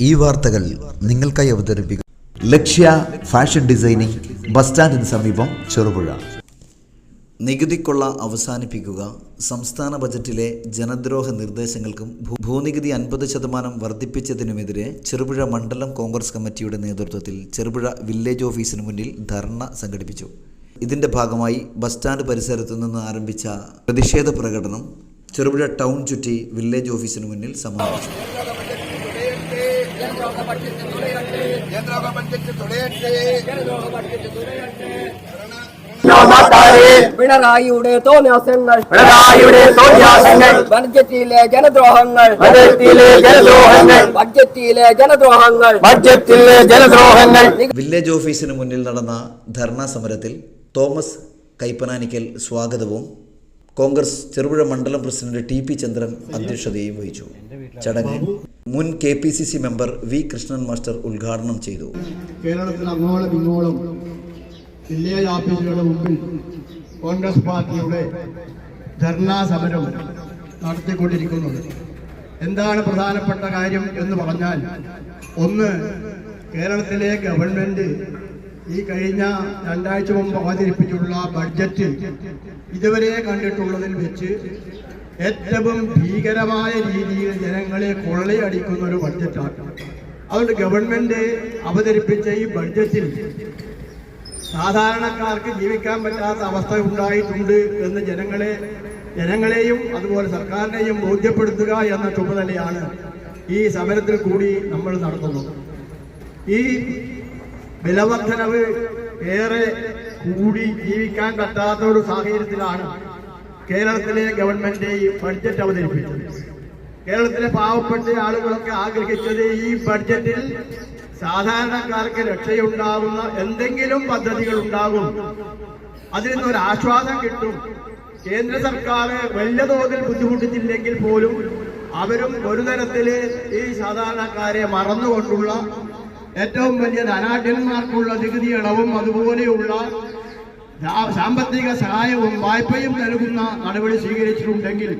ഈ വാർത്തകൾ നിങ്ങൾക്കായി അവതരിപ്പിക്കും ലക്ഷ്യ ഫാഷൻ ഡിസൈനിങ്, ബസ് സ്റ്റാൻഡിന് സമീപം, ചെറുപുഴ. നികുതിക്കൊള്ള അവസാനിപ്പിക്കുക. സംസ്ഥാന ബജറ്റിലെ ജനദ്രോഹ നിർദ്ദേശങ്ങൾക്കും ഭൂനികുതി 50% വർദ്ധിപ്പിച്ചതിനുമെതിരെ ചെറുപുഴ മണ്ഡലം കോൺഗ്രസ് കമ്മിറ്റിയുടെ നേതൃത്വത്തിൽ ചെറുപുഴ വില്ലേജ് ഓഫീസിന് മുന്നിൽ ധർണ സംഘടിപ്പിച്ചു. ഇതിന്റെ ഭാഗമായി ബസ് സ്റ്റാൻഡ് പരിസരത്തു നിന്ന് ആരംഭിച്ച പ്രതിഷേധ പ്രകടനം ചെറുപുഴ ടൗൺ ചുറ്റി വില്ലേജ് ഓഫീസിന് മുന്നിൽ സമാപിച്ചു. പിണറായിയുടെ തോന്നിയാസങ്ങൾ, ബഡ്ജറ്റിലെ ജനദ്രോഹങ്ങൾ, ബഡ്ജറ്റിലെ ജനദ്രോഹങ്ങൾ. വില്ലേജ് ഓഫീസിന് മുന്നിൽ നടന്ന ധർണാ സമരത്തിൽ തോമസ് കൈപ്പനാനിക്കൽ സ്വാഗതവും കോൺഗ്രസ് ചെറുപുഴ മണ്ഡലം പ്രസിഡന്റ് ടി പി ചന്ദ്രൻ അധ്യക്ഷതയും വഹിച്ചു. ചടങ്ങിൽ മുൻ KPCC member V Krishnan master ഉദ്ഘാടനം ചെയ്തു. കേരളത്തിൽ അങ്ങോളം ഇങ്ങോളം വില്ലേജ് ഓഫീസുകളുടെ മുമ്പിൽ കോൺഗ്രസ് പാർട്ടിയുടെ ധർണാ സമരം നടത്തിക്കൊണ്ടിരിക്കുന്നത്. എന്താണ് പ്രധാനപ്പെട്ട കാര്യം എന്ന് പറഞ്ഞാൽ, ഒന്ന്, കേരളത്തിലെ ഗവൺമെന്റ് ഈ കഴിഞ്ഞ 2 ആഴ്ച മുമ്പ് അവതരിപ്പിച്ചുള്ള ബഡ്ജറ്റ് ഇതുവരെ കണ്ടിട്ടുള്ളതിൽ വെച്ച് ഏറ്റവും ഭീകരമായ രീതിയിൽ ജനങ്ങളെ കൊള്ളയടിക്കുന്ന ഒരു ബഡ്ജറ്റാണ്. അതുകൊണ്ട് ഗവൺമെന്റ് അവതരിപ്പിച്ച ഈ ബഡ്ജറ്റിൽ സാധാരണക്കാർക്ക് ജീവിക്കാൻ പറ്റാത്ത അവസ്ഥ ഉണ്ടായിട്ടുണ്ട് എന്ന് ജനങ്ങളെയും അതുപോലെ സർക്കാരിനെയും ബോധ്യപ്പെടുത്തുക എന്ന ചുമതലയാണ് ഈ സമരത്തിൽ കൂടി നമ്മൾ നടത്തുന്നത്. ഈ വിലവർദ്ധനവ് ഏറെ കൂടി ജീവിക്കാൻ പറ്റാത്ത ഒരു സാഹചര്യത്തിലാണ് കേരളത്തിലെ ഗവൺമെന്റ് ഈ ബഡ്ജറ്റ് അവതരിപ്പിച്ചത്. കേരളത്തിലെ പാവപ്പെട്ട ആളുകളൊക്കെ ആഗ്രഹിച്ചത് ഈ ബഡ്ജറ്റിൽ സാധാരണക്കാർക്ക് രക്ഷയുണ്ടാകുന്ന എന്തെങ്കിലും പദ്ധതികൾ ഉണ്ടാകും, അതിൽ നിന്നൊരു ആശ്വാസം കിട്ടും. കേന്ദ്ര സർക്കാർ വലിയ തോതിൽ ബുദ്ധിമുട്ടിച്ചില്ലെങ്കിൽ പോലും അവരും ഒരു തരത്തില് ഈ സാധാരണക്കാരെ മറന്നുകൊണ്ടുള്ള ഏറ്റവും വലിയ ധനാഢ്യന്മാർക്കുള്ള നികുതി ഇളവും അതുപോലെയുള്ള സാമ്പത്തിക സഹായവും വായ്പയും നൽകുന്ന നടപടി സ്വീകരിച്ചിട്ടുണ്ടെങ്കിൽ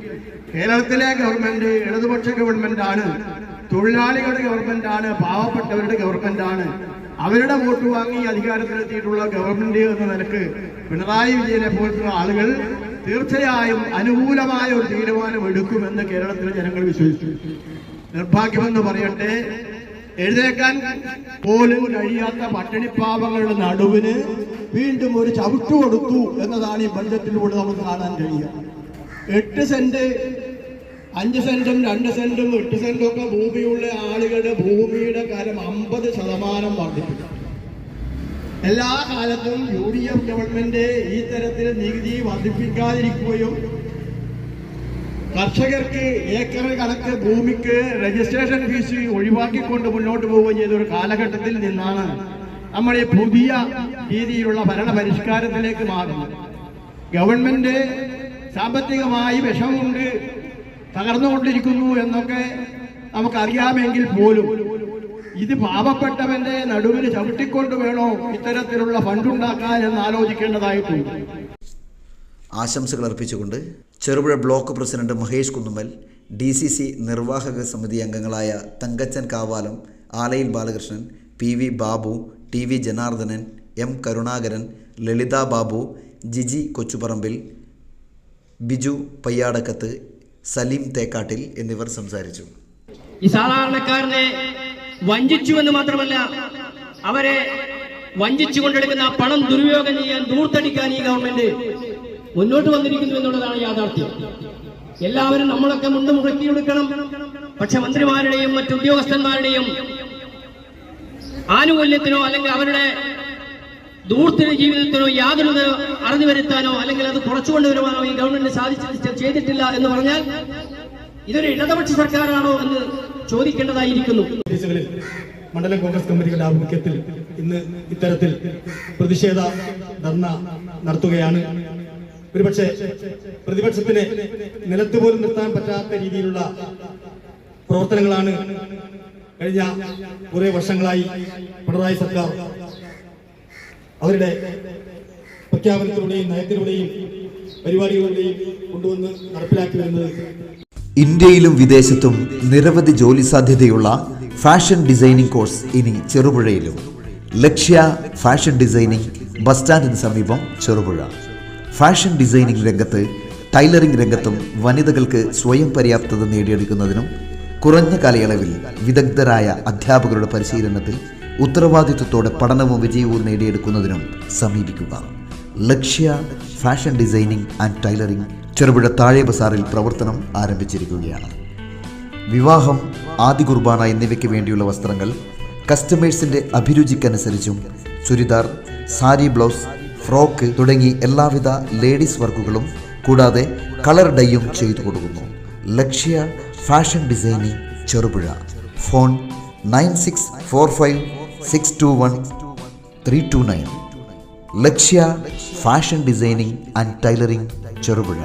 കേരളത്തിലെ ഗവൺമെന്റ് ഇടതുപക്ഷ ഗവൺമെന്റാണ്, തൊഴിലാളികളുടെ ഗവൺമെന്റാണ്, പാവപ്പെട്ടവരുടെ ഗവൺമെന്റാണ്. അവരുടെ വോട്ട് വാങ്ങി അധികാരത്തിലെത്തിയിട്ടുള്ള ഗവൺമെന്റ് എന്ന നിലക്ക് പിണറായി വിജയനെ പോലുള്ള ആളുകൾ തീർച്ചയായും അനുകൂലമായ ഒരു തീരുമാനം എടുക്കുമെന്ന് കേരളത്തിലെ ജനങ്ങൾ വിശ്വസിച്ചു. നിർഭാഗ്യമെന്ന് പറയട്ടെ, എഴുന്നേക്കാൻ പോലും കഴിയാത്ത പട്ടിണിപ്പാവങ്ങളുടെ നടുവിന് വീണ്ടും ഒരു ചവിട്ടു കൊടുത്തു എന്നതാണ് ഈ ബഡ്ജറ്റിലൂടെ നമുക്ക് കാണാൻ കഴിയുക. 8 സെന്റ്, 5 സെന്റും 2 സെന്റും 8 സെന്റും ഒക്കെ ഭൂമിയുള്ള ആളുകളുടെ ഭൂമിയുടെ കാര്യം 50% വർദ്ധിപ്പിച്ചു. എല്ലാ കാലത്തും UDF ഗവൺമെന്റ് ഈ തരത്തിൽ നികുതി വർദ്ധിപ്പിക്കാതിരിക്കുകയും കർഷകർക്ക് ഏക്കർ കണക്ക് ഭൂമിക്ക് രജിസ്ട്രേഷൻ ഫീസ് ഒഴിവാക്കിക്കൊണ്ട് മുന്നോട്ട് പോവുകയും ചെയ്ത ഒരു കാലഘട്ടത്തിൽ നിന്നാണ് നമ്മൾ ഈ പുതിയ രീതിയിലുള്ള ഭരണ പരിഷ്കാരത്തിലേക്ക് മാറുന്നത്. ഗവൺമെന്റ് സാമ്പത്തികമായി വിഷം കൊണ്ട് തകർന്നുകൊണ്ടിരിക്കുന്നു എന്നൊക്കെ നമുക്കറിയാമെങ്കിൽ പോലും ഇത് പാവപ്പെട്ടവന്റെ നടുവിൽ ചവിട്ടിക്കൊണ്ട് വേണോ ഇത്തരത്തിലുള്ള ഫണ്ടുണ്ടാക്കാൻ എന്ന് ആലോചിക്കേണ്ടതായിട്ടുണ്ട്. ആശംസകൾ അർപ്പിച്ചുകൊണ്ട് Cherupuzha block president Mahesh Kunnummal, DCC നിർവാഹക സമിതി അംഗങ്ങളായ Thankachan Kavalam, ആലയിൽ Balakrishnan, PV Babu, TV Janardhanan, M Karunakaran, ലളിത ബാബു, ജിജി കൊച്ചുപറമ്പിൽ, ബിജു പയ്യാടക്കത്ത്, സലീം തേക്കാട്ടിൽ എന്നിവർ സംസാരിച്ചു. ഈ സാധാരണക്കാരനെ വഞ്ചിച്ചുവെന്ന് മാത്രമല്ല, അവരെ വഞ്ചിച്ചു കൊണ്ടെടുക്കുന്ന പണം ദുരുപയോഗം ചെയ്യാൻ, ദൂർത്തടിക്കാൻ ഈ ഗവൺമെന്റ് മുന്നോട്ട് വന്നിരിക്കുന്നു എന്നുള്ളതാണ് യാഥാർത്ഥ്യം. എല്ലാവരും നമ്മളൊക്കെ മുണ്ട് മുടക്കിയെടുക്കണം. പക്ഷെ മന്ത്രിമാരുടെയും മറ്റു ഉദ്യോഗസ്ഥന്മാരുടെയും ആനുകൂല്യത്തിനോ അല്ലെങ്കിൽ അവരുടെ ദൂർത്തിന് ജീവിതത്തിനോ യാതൊരു അറിഞ്ഞു വരുത്താനോ അല്ലെങ്കിൽ അത് കുറച്ചുകൊണ്ടുവരുവാനോ ഈ ഗവൺമെന്റ് ചെയ്തിട്ടില്ല എന്ന് പറഞ്ഞാൽ ഇതൊരു ഇടതുപക്ഷ സർക്കാരാണോ എന്ന് ചോദിക്കേണ്ടതായിരിക്കുന്നു. മണ്ഡലം കോൺഗ്രസ് കമ്മിറ്റിയുടെ ആഭിമുഖ്യത്തിൽ ഇന്ന് ഇത്തരത്തിൽ പ്രതിഷേധ ധർണ നടത്തുകയാണ്. ഒരുപക്ഷെ പ്രതിപക്ഷത്തിന് നിലത്ത് പോലും നിർത്താൻ പറ്റാത്ത രീതിയിലുള്ള പ്രവർത്തനങ്ങളാണ് കഴിഞ്ഞ കുറെ വർഷങ്ങളായി പിണറായി സർക്കാർ അവരുടെ പ്രഖ്യാപനത്തിലൂടെയും നയത്തിലൂടെയും പരിപാടികളിലൂടെയും കൊണ്ടുവന്ന് നടപ്പിലാക്കി വരുന്നത്. ഇന്ത്യയിലും വിദേശത്തും നിരവധി ജോലി സാധ്യതയുള്ള ഫാഷൻ ഡിസൈനിംഗ് കോഴ്സ് ഇനി ചെറുപുഴയിലും. ലക്ഷ്യ ഫാഷൻ ഡിസൈനിംഗ് ബസ് സ്റ്റാൻഡിന് സമീപം ചെറുപുഴ. ഫാഷൻ ഡിസൈനിംഗ് രംഗത്ത് ടൈലറിംഗ് രംഗത്തും വനിതകൾക്ക് സ്വയം പര്യാപ്തത നേടിയെടുക്കുന്നതിനും കുറഞ്ഞ കാലയളവിൽ വിദഗ്ധരായ അധ്യാപകരുടെ പരിശീലനത്തിൽ ഉത്തരവാദിത്വത്തോടെ പഠനവും വിജയവും നേടിയെടുക്കുന്നതിനും സമീപിക്കുക. Lakshya fashion designing and tailoring Cherupuzha താഴെ ബസാറിൽ പ്രവർത്തനം ആരംഭിച്ചിരിക്കുകയാണ്. വിവാഹം, ആദ്യ കുർബാന എന്നിവയ്ക്ക് വേണ്ടിയുള്ള വസ്ത്രങ്ങൾ കസ്റ്റമേഴ്സിൻ്റെ അഭിരുചിക്കനുസരിച്ചും ചുരിദാർ, സാരി ബ്ലൗസ്, ഫ്രോക്ക് തുടങ്ങി എല്ലാവിധ ലേഡീസ് വർക്കുകളും കൂടാതെ കളർ ഡൈയും ചെയ്തു കൊടുക്കുന്നു. Lakshya fashion designing Cherupuzha. Phone 9645621329. Lakshya fashion designing and tailoring Cherupuzha.